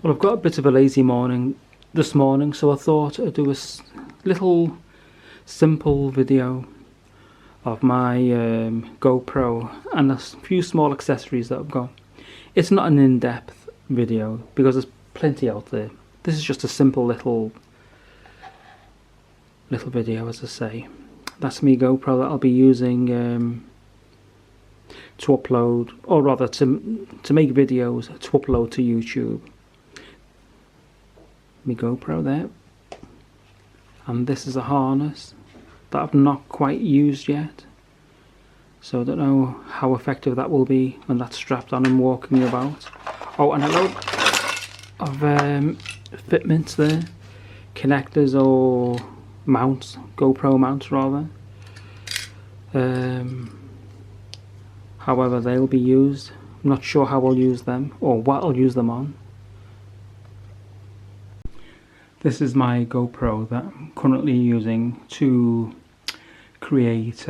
Well, I've got a bit of a lazy morning this morning, so I thought I'd do a little simple video of my GoPro and a few small accessories that I've got. It's not an in-depth video because there's plenty out there. This is just a simple little video, as I say. That's me GoPro that I'll be using to upload, or rather to make videos to upload to YouTube. My GoPro there, and this is a harness that I've not quite used yet, so I don't know how effective that will be when that's strapped on and walking about. Oh, and a load of fitments there, connectors or mounts, GoPro mounts rather, however they'll be used. I'm not sure how I'll use them or what I'll use them on. This is my GoPro that I'm currently using to create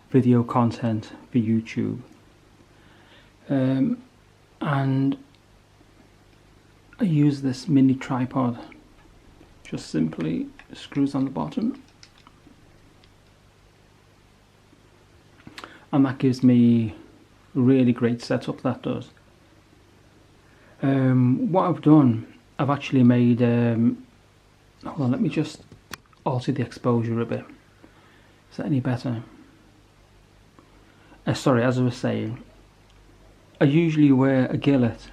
video content for YouTube, and I use this mini tripod. Just simply screws on the bottom, and that gives me a really great setup, that does. What I've done, I've actually made, hold on, let me just alter the exposure a bit. Is that any better? Sorry, as I was saying, I usually wear a gillet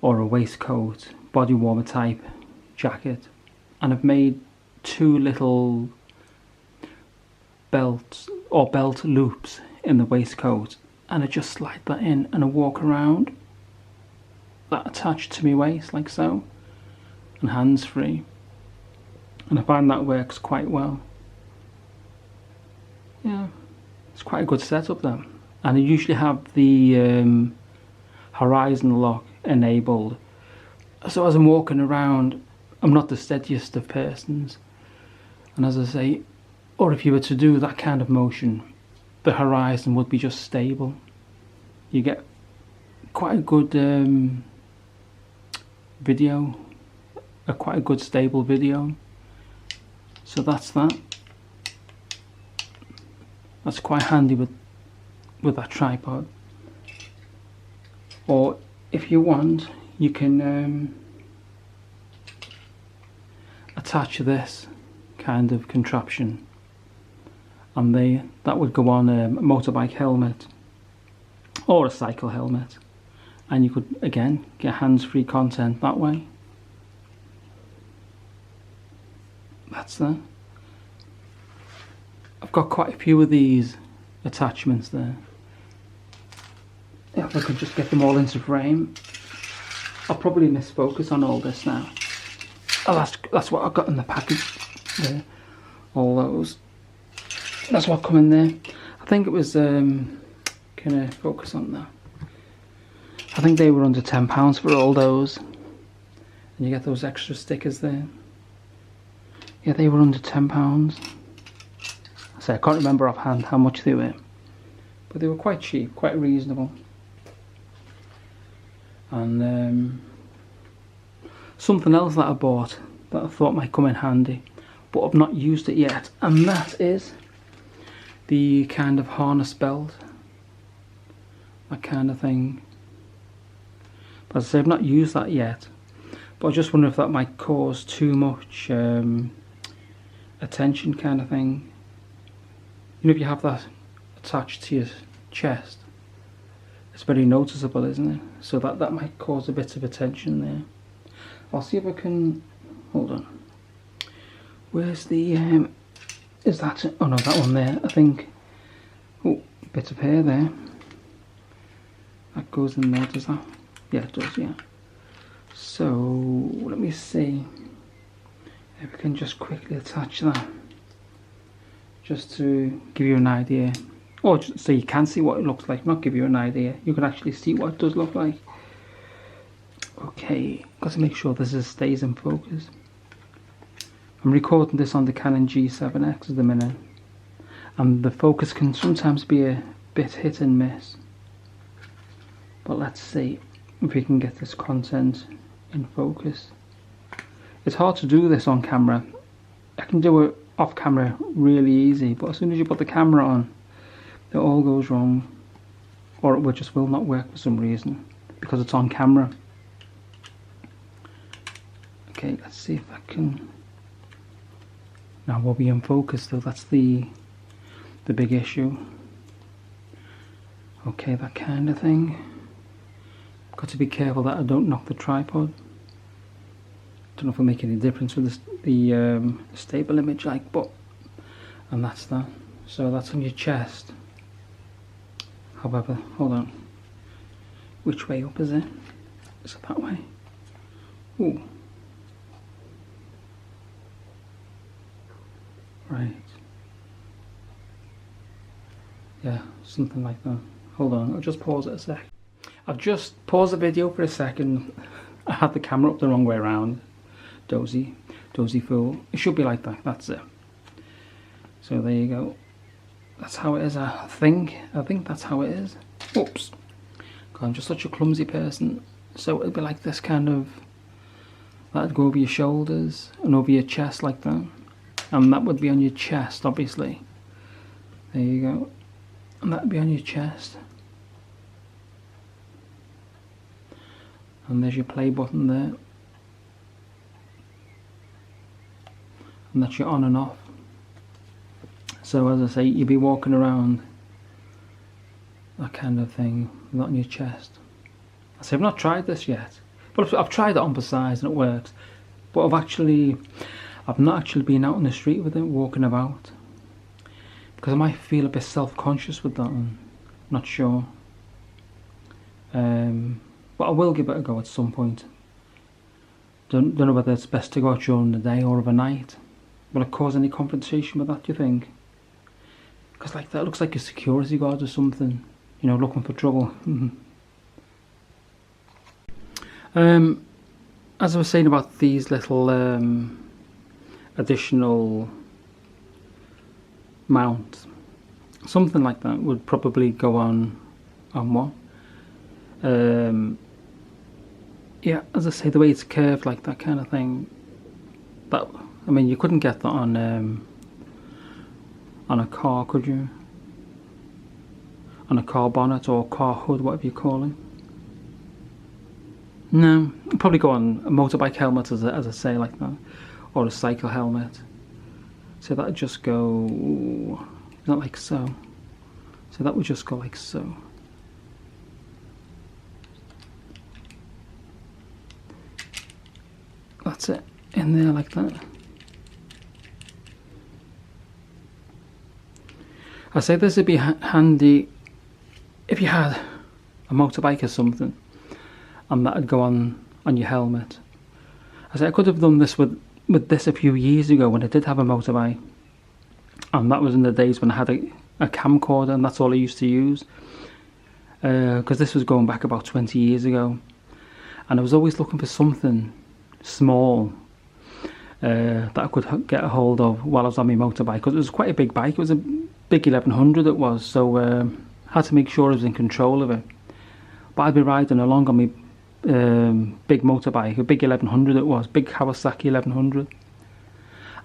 or a waistcoat, body warmer type jacket, and I've made two little belts or belt loops in the waistcoat, and I just slide that in and I walk around that attached to my waist like so, and hands free, and I find that works quite well. Yeah, it's quite a good setup then. And I usually have the horizon lock enabled, so as I'm walking around I'm not the steadiest of persons, and as I say, or if you were to do that kind of motion, the horizon would be just stable. You get quite a good video, quite a good stable video. So that's that. That's quite handy with that tripod. Or if you want, you can attach this kind of contraption, and that would go on a motorbike helmet or a cycle helmet, and you could again get hands-free content that way. That's that. I've got quite a few of these attachments there. If I could just get them all into frame. I'll probably miss focus on all this now. Oh, that's what I've got in the package there. All those. That's what come in there. I think it was, can I focus on that? I think they were under £10 for all those. And you get those extra stickers there. Yeah, they were under £10. So I can't remember offhand how much they were, but they were quite cheap, quite reasonable. And something else that I bought that I thought might come in handy, but I've not used it yet, and that is the kind of harness belt, that kind of thing. But as I say, I've not used that yet, but I just wonder if that might cause too much attention, kind of thing. You know, if you have that attached to your chest, it's very noticeable, isn't it? So that might cause a bit of attention there. I'll see if I can, hold on. Where's the, is that, oh no, that one there, I think. Oh, bit of hair there. That goes in there, does that? Yeah, it does, yeah. So, let me see if we can just quickly attach that, just to give you an idea, or just so you can see what it looks like, not give you an idea, you can actually see what it does look like. Okay, got to make sure this stays in focus. I'm recording this on the Canon G7X at the minute, and the focus can sometimes be a bit hit and miss. But let's see if we can get this content in focus. It's hard to do this on camera. I can do it off camera really easy, but as soon as you put the camera on, it all goes wrong, or it just will not work for some reason because it's on camera. Okay, let's see if I can. Now we'll be in focus though, that's the big issue. Okay, that kind of thing. Got to be careful that I don't knock the tripod. Don't know if it'll make any difference with the stable image, like, but, and that's that. So that's on your chest. However, hold on. Which way up is it? Is it that way? Ooh. Right. Yeah, something like that. Hold on, I'll just pause it a sec. I've just paused the video for a second. I had the camera up the wrong way around. Dozy fool. It should be like that, that's it. So there you go. That's how it is, I think. That's how it is. Oops. God, I'm just such a clumsy person. So it'll be like this kind of, that'd go over your shoulders and over your chest like that. And that would be on your chest, obviously. There you go. And that'd be on your chest. And there's your play button there. And that's your on and off. So as I say, you'll be walking around that kind of thing, not on your chest. I say I've not tried this yet, but I've tried it on for size and it works. But I've not actually been out on the street with it, walking about, because I might feel a bit self-conscious with that one. Not sure. But I will give it a go at some point. Don't know whether it's best to go out during the day or overnight. Will it cause any confrontation with that, do you think? Because like that looks like a security guard or something, you know, looking for trouble. As I was saying about these little additional mounts, something like that would probably go on one. Yeah, as I say, the way it's curved like that kind of thing, that, I mean, you couldn't get that on a car, could you? On a car bonnet or car hood, whatever you call it. No, it'd probably go on a motorbike helmet, as I say, like that, or a cycle helmet. So that would just go, not like so. So that would just go like so. That's it, in there like that. I say this would be handy if you had a motorbike or something, and that would go on your helmet. I say I could have done this with this a few years ago when I did have a motorbike, and that was in the days when I had a camcorder, and that's all I used to use. Because this was going back about 20 years ago, and I was always looking for something small that I could get a hold of while I was on my motorbike, because it was quite a big bike. It was a big 1100 it was, so I had to make sure I was in control of it. But I'd be riding along on my big motorbike, a big 1100 it was, big Kawasaki 1100,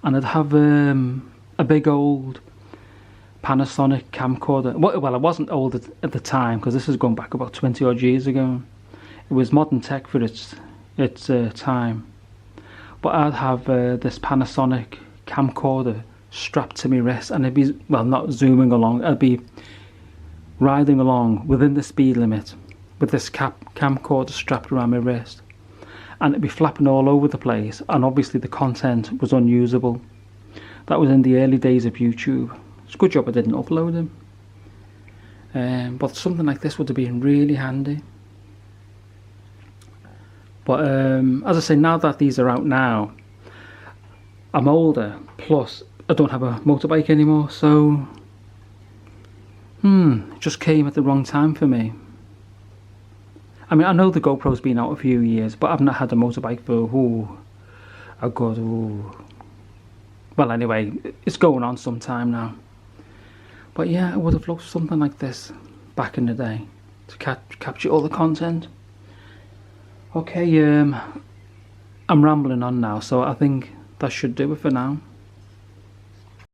and I'd have a big old Panasonic camcorder. Well, I wasn't old at the time, because this was going back about 20 odd years ago. It was modern tech for its time. But I'd have this Panasonic camcorder strapped to my wrist, and I'd be, well, not zooming along, I'd be riding along within the speed limit with this camcorder strapped around my wrist, and it'd be flapping all over the place, and obviously the content was unusable. That was in the early days of YouTube. It's a good job I didn't upload them. But something like this would have been really handy. But as I say, now that these are out now, I'm older, plus I don't have a motorbike anymore, so it just came at the wrong time for me. I mean, I know the GoPro's been out a few years, but I've not had a motorbike for a good, well, anyway, it's going on some time now. But yeah, I would have loved something like this back in the day. to capture all the content. Okay, I'm rambling on now, so I think that should do it for now.